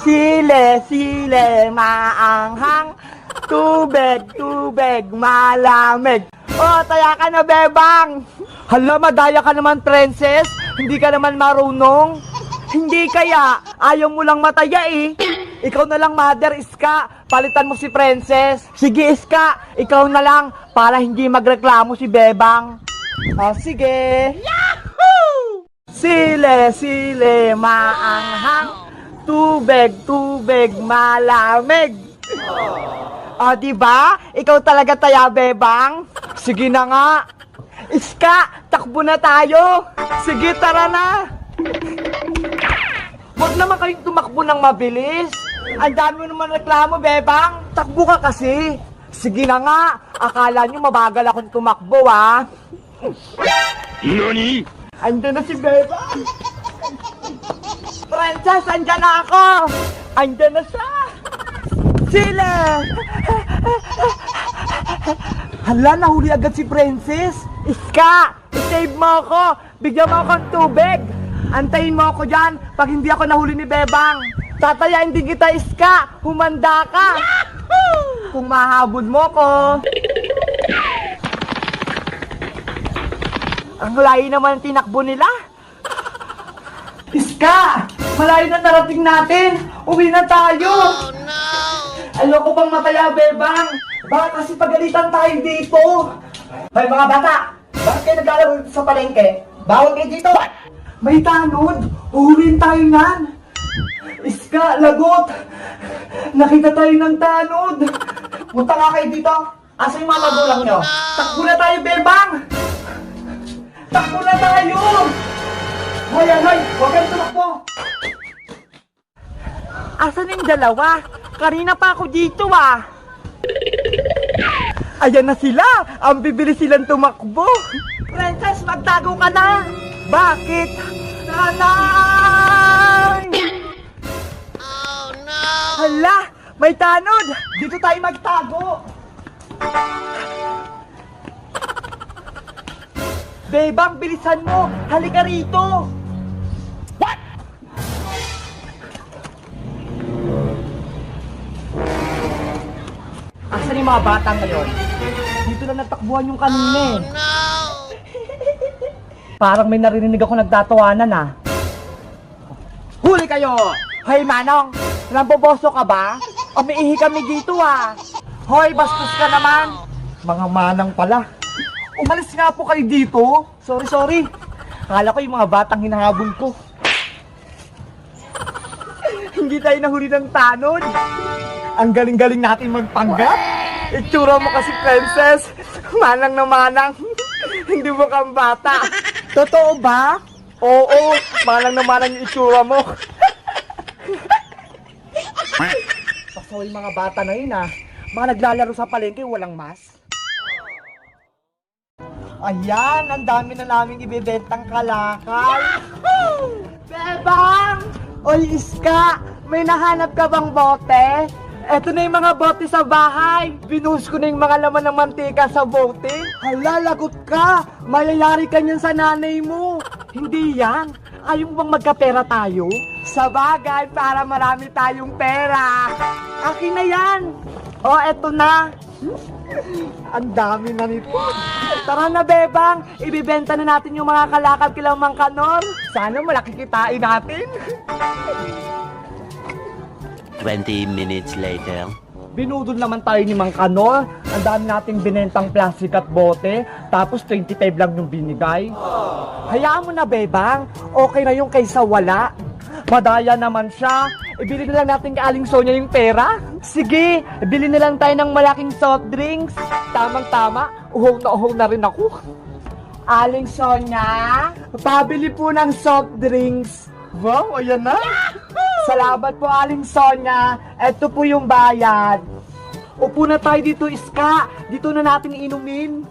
Sile, sile, maanghang. Tubig, tubig, malamig. Oh, taya ka na, bebang. Hala, madaya ka naman, princess. Hindi ka naman marunong. Hindi kaya, ayaw mo lang mataya eh. Ikaw na lang, Mother Iska. Palitan mo si princess. Sige, Iska, ikaw na lang para hindi magreklamo si bebang. Oh, sige. Yahoo! Sile, sile, maanghang. Tubig, tubig, malamig. O, diba? Ikaw talaga taya, bebang. Sige na nga. Iska, takbo na tayo. Sige, tara na. Huwag naman kayong tumakbo ng mabilis. Ang dami mo naman reklamo, bebang. Takbo ka kasi. Sige na nga. Akala nyo mabagal akong tumakbo, ha? NANI?! Andun na si bebang. Princess, andyan na ako. Andyan na siya. Sila! Hala, nahuli agad si Princess. Iska, save mo ako. Bigyan mo akong tubig. Antayin mo ako dyan pag hindi ako nahuli ni Bebang. Tatayain din kita, Iska. Humanda ka. Yahoo! Kung mahabol mo ko. Ang layo naman ang tinakbo nila. Iska, malayo na narating natin. Uwi na tayo. Oh, no! Ayoko pang mataya, bebang. Baka kasi pagalitan tayo dito. Hoy mga bata, bakit kayo naglalaro sa palengke? Bawal kayo dito. May tanod. Uhulihin tayo yan. Iska, lagot. Nakita tayo ng tanod. Punta nga kayo dito. Asa yung mga magulang nyo? Takbo na tayo, bebang. Takbo na tayo. Hoy, hoy, huwag kayo tumakbo. Asan yung dalawa? Kanina pa ako dito ah. Ayan na sila. Ang bibilis silang tumakbo. Princess, magtago ka na. Bakit? Nanay! Oh no! Hala, may tanod. Dito tayo magtago. Bebang, bilisan mo. Halika rito. Asan yung mga bata ngayon? Dito lang natakbuhan yung kanina eh. Oh, no! Parang may narinig ako nagtatawanan ah. Huli kayo! Hoy Manong! Namboboso ka ba? Umiihi kami dito ah. Hoy, bastos ka naman! Mga manang pala. Umalis nga po kayo dito. Sorry. Akala ko yung mga batang hinahabol ko. Hindi tayo nahuli ng tanod. Ang galing-galing natin magpanggap. Itsura mo kasi, princess. Manang na manang. Hindi mo kang bata. Totoo ba? Oo, manang na manang yung itsura mo. Paso yung mga bata na yun ah. Mga naglalaro sa palengke, walang mask. Ayan, ang dami na naming ibebentang kalakal. Bebang! Oy, Iska! May nahanap ka bang bote? Eto na yung mga bote sa bahay. Binuhos ko na yung mga laman ng mantika sa bote. Hala, lagot ka. Mayayari ka niyan sa nanay mo. Hindi yan. Ayaw bang magkapera tayo? Sa bagay, para marami tayong pera. Akin na yan. O, eto na. Ang dami na nito. Tara na, bebang. Ibibenta na natin yung mga kalakal kila Mang Kanor. Sana malaki kitain natin. 20 minutes later. Binudol naman tayo ni Mang Kanor. Ang dami nating binentang plastic at bote. Tapos 25 lang yung binigay. Hayaan mo na, bebang. Okay na yung kaysa wala. Madaya naman siya. Ibili na lang natin kay Aling Sonia yung pera. Sige, bili na lang tayo ng malaking soft drinks. Tamang-tama, uhong na rin ako. Aling Sonia, pabili po ng soft drinks. Wow, ayan na. Salamat po, Aling Sonia. Ito po yung bayad. Upo na tayo dito, Iska. Dito na natin inumin.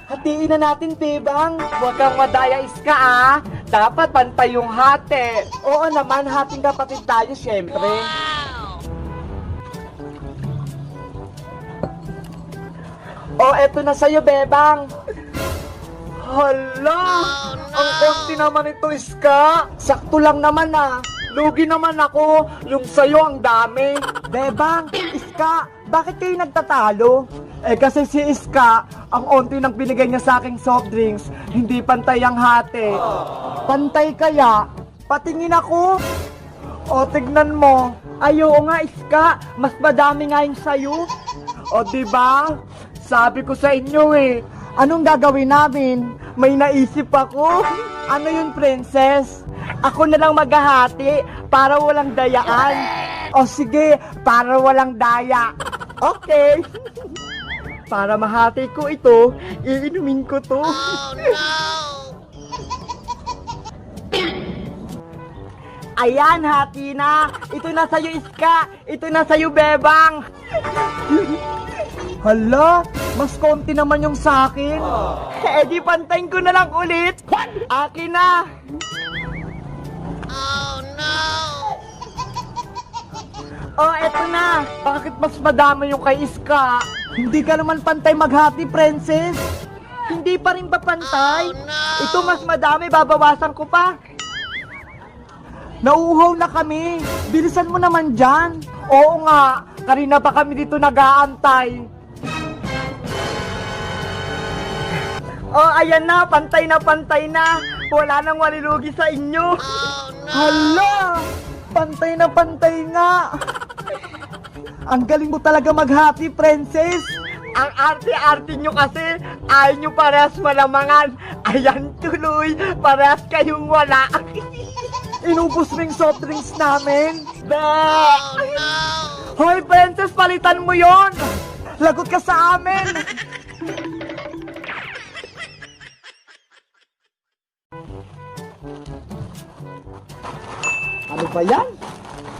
Hatiin na natin, bebang. Huwag kang madaya, Iska, ah. Dapat pantay yung hati. Oo naman, hating kapatid tayo, syempre. Oh, eto na sa'yo, bebang. Hala! Ang konti naman ito, Iska. Sakto lang naman, ah. Lugi naman ako. Yung sa'yo ang dami. Bebang, Iska, bakit kayo nagtatalo? Eh kasi si Iska, ang onti nang binigay niya sa aking soft drinks, hindi pantay ang hati. Pantay kaya? Patingin ako. O tignan mo. Ayo nga Iska, mas madami nga yung sayo. O diba? Sabi ko sa inyo eh. Anong gagawin namin? May naisip ako. Ano yun, princess? Ako na lang maghahati para walang dayaan. O sige, para walang daya. Okay. Para mahati ko ito, iinumin ko to. Oh, no! Ayan, hati na. Ito na sa'yo, Iska. Ito na sa'yo, Bebang. Hala, mas konti naman yung sa'kin. Eh di pantayin ko na lang ulit. Akin na. Oh, no! Oh, eto na. Bakit mas madami yung kay Iska? Hindi ka naman pantay maghati, princess. Hindi pa rin ba pantay? Oh, no! Ito mas madami, babawasan ko pa. Nauuhaw na kami. Bilisan mo naman dyan. Oo nga, kanina pa kami dito nag-aantay. Oh, ayan na, pantay na, pantay na. Wala nang walilugi sa inyo. Oh, no! Hala, pantay na, pantay nga. Ang galing mo talaga maghati, princess. Ang arte-arte nyo kasi, ayaw nyo parehas malamangan. Ayan tuloy, parehas kayong wala. Inubos mo yung soft drinks namin. Be! Oh, no! Hoy, princess, palitan mo yon. Lagot ka sa amin. Ano ba yan?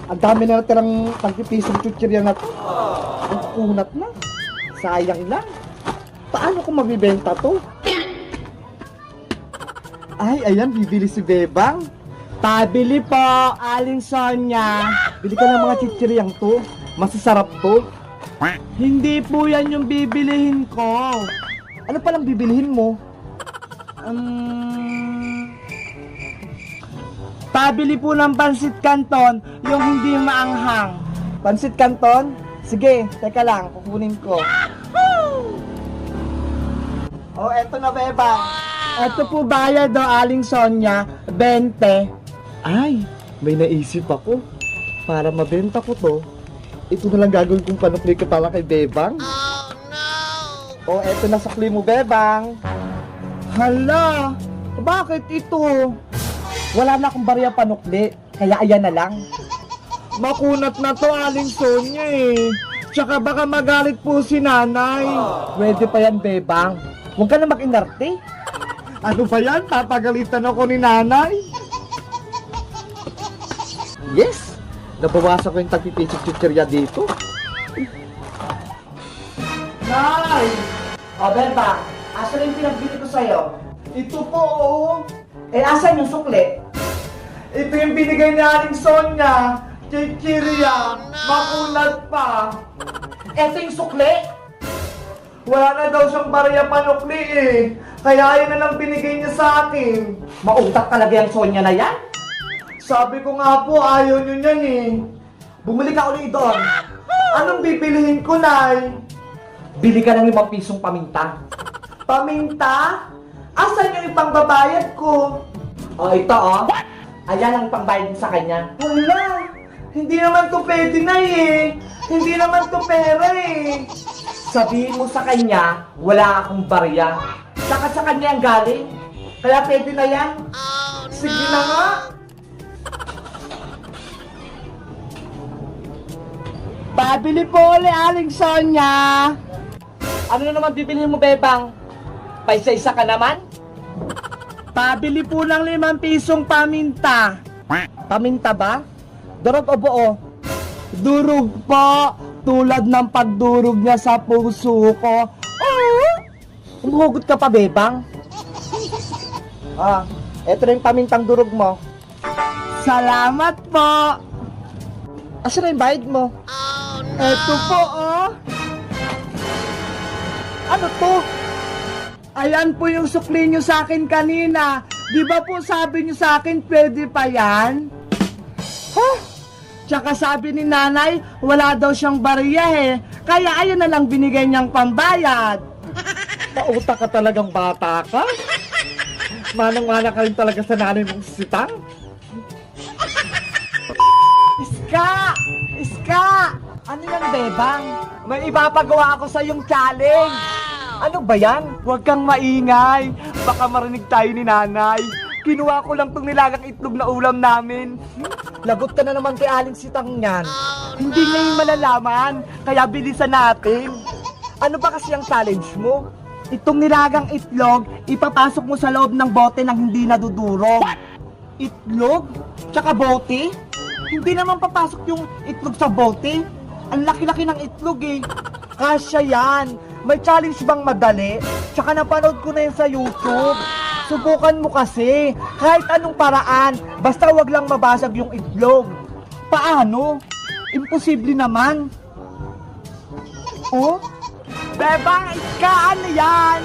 Ang dami na natirang tagpipisong chuchirya na to. Ang kunat na. Sayang lang. Paano ko mabibenta to? Ay, ayan, bibili si Bebang. Pabili po, Aling Sonia. Bili ka ng mga chichiryang to. Masasarap to. Hindi po yan yung bibilihin ko. Ano palang bibilihin mo? Pabili po ng pansit canton, yung hindi maanghang. Pansit canton? Sige, teka lang, kukunin ko. Oh, eto na, Bebang. Eto po bayad do, Aling Sonia, 20. Ay, may naisip ako. Para mabenta ko to, ito na lang gagawin kong panukli ka para kay Bebang. Oh, no! Oh, eto na sakli mo, Bebang. Hala, bakit ito? Wala na akong barya panukli, kaya ayan na lang. Makunat na to, Aling Sonia eh. Tsaka baka magalit po si nanay. Pwede pa yan, Bebang. Huwag ka na mag-inarte. Ano ba yan? Papagalitan ako ni nanay. Yes! Nabawasan ko yung tagpipisip-chichirya dito. Nay! O, Bebang, asan yung pinagbili ko sa'yo? Ito po, oo. Eh, asan yung sukli? Ito yung binigay ni Aling Sonia. Chichirya. Makulat pa. Ito yung sukli? Wala na daw siyang barya panukli eh. Kaya yun na lang binigay niya sa akin. Mautak talaga yung Sonia na yan? Sabi ko nga po, ayaw nyo yan eh. Bumili ka ulit doon. Anong bibilihin ko, Nay? Bili ka ng 5 pisong paminta. Paminta? Asan yung ipangbabayad ko? O, ito o. Ayan ang pangbayad sa kanya. Hala, hindi naman to pwede na eh. Hindi naman to pera eh. Sabihin mo sa kanya, wala akong barya. Saka sa kanya ang galing. Kaya pwede na yan. Sige na nga. Pabili po ulit, Aling Sonia. Ano na naman bibilihin mo, Bebang? Paisa-isa ka naman? Pabili po ng 5 pisong paminta. Paminta ba? Durog o buo? Durog po. Tulad ng pagdurog niya sa puso ko. Umuhugot ka pa, Bebang? Eto na yung pamintang durog mo. Salamat po. Asa na yung bayad mo? Oh, no. Eto po, oh. Ano to? Ayan po yung sukli nyo sa akin kanina. Di ba po sabi nyo sa akin, pwede pa yan? Tsaka sabi ni nanay, wala daw siyang barya eh. Kaya ayun na lang binigay niyang pambayad. Pauta ka talagang bata ka? Manang-mana ka rin talaga sa nanay mong sitang? Iska! Iska! Ano yan, Bebang? May ipapagawa ako sa yung challenge. Ano ba yan? Huwag kang maingay. Baka marinig tayo ni nanay. Kinuha ko lang tong nilagang itlog na ulam namin. Lagot ka na naman kay Aling Sitang yan. Hindi ngayon malalaman, kaya bilisan natin. Ano ba kasi ang challenge mo? Itong nilagang itlog, ipapasok mo sa loob ng bote nang hindi nadudurog. Itlog? Tsaka bote? Hindi naman papasok yung itlog sa bote. Ang laki-laki ng itlog eh. Kasya yan. May challenge bang madali? Tsaka napanood ko na yun sa YouTube. Subukan mo kasi. Kahit anong paraan, basta wag lang mabasag yung itlog. Paano? Imposible naman. Oh? Bebang, Iska, ano yan?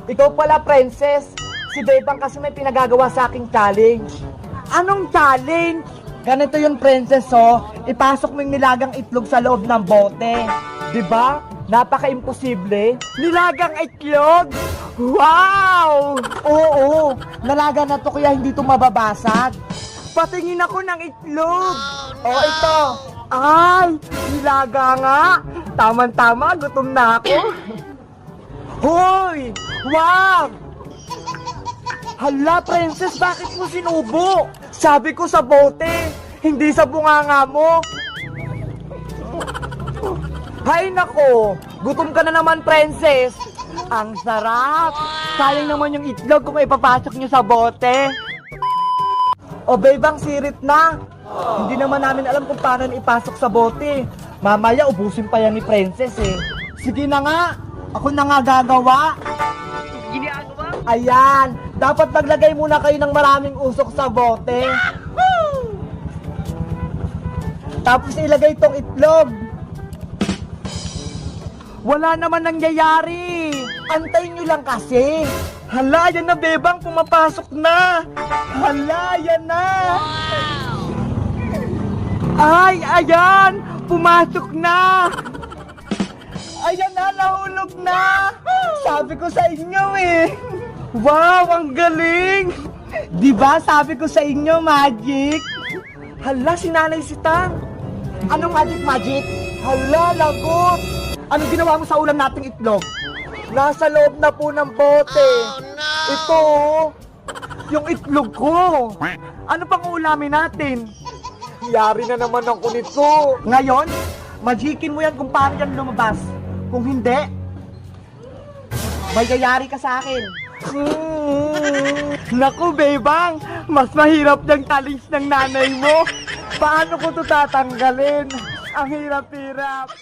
Ikaw pala, princess. Si Bebang kasi may pinagagawa sa aking challenge. Anong challenge? Ganito yung princess, oh. Ipasok mo yung nilagang itlog sa loob ng bote. Diba? Napaka-imposible. Nilagang itlog? Wow! Oo, nalaga na to kaya hindi to mababasag. Patingin ako ng itlog. Oh, ito. Ay, nilaga nga. Tama-tama, gutom na ako. Hoy! Wag! Hala, princess, bakit mo sinubo? Sabi ko sa bote, hindi sa bunganga mo. Hay nako, gutom ka na naman, princess. Ang sarap. Sayang naman yung itlog kung ipapasok nyo sa bote. O Bebang, sirit na. Hindi naman namin alam kung paano ipasok sa bote. Mamaya ubusin pa yan ni princess eh. Sige na nga, ako na nga gagawa. Ginagawa? Ayan, dapat maglagay muna kayo ng maraming usok sa bote. Tapos ilagay tong itlog. Wala naman nangyayari. Antayin nyo lang kasi. Hala, yan na, Bebang, pumapasok na. Hala, yan na. Ay, ayan, pumasok na. Ayan na, nahulog na. Sabi ko sa inyo eh. Wow, ang galing. Diba, sabi ko sa inyo, magic. Hala, si Nanay Sitang. Anong magic? Hala, lagot. Anong ginawa mo sa ulam nating itlog? Nasa loob na po ng bote. Ito, yung itlog ko. Ano pang ulamin natin? Yari na naman ako nito. Ngayon, magikin mo yan kung paano yan lumabas. Kung hindi, mayayari ka sa akin. Naku, Bebang, mas mahirap yung challenge ng nanay mo. Paano ko ito tatanggalin? Ang hirap-hirap.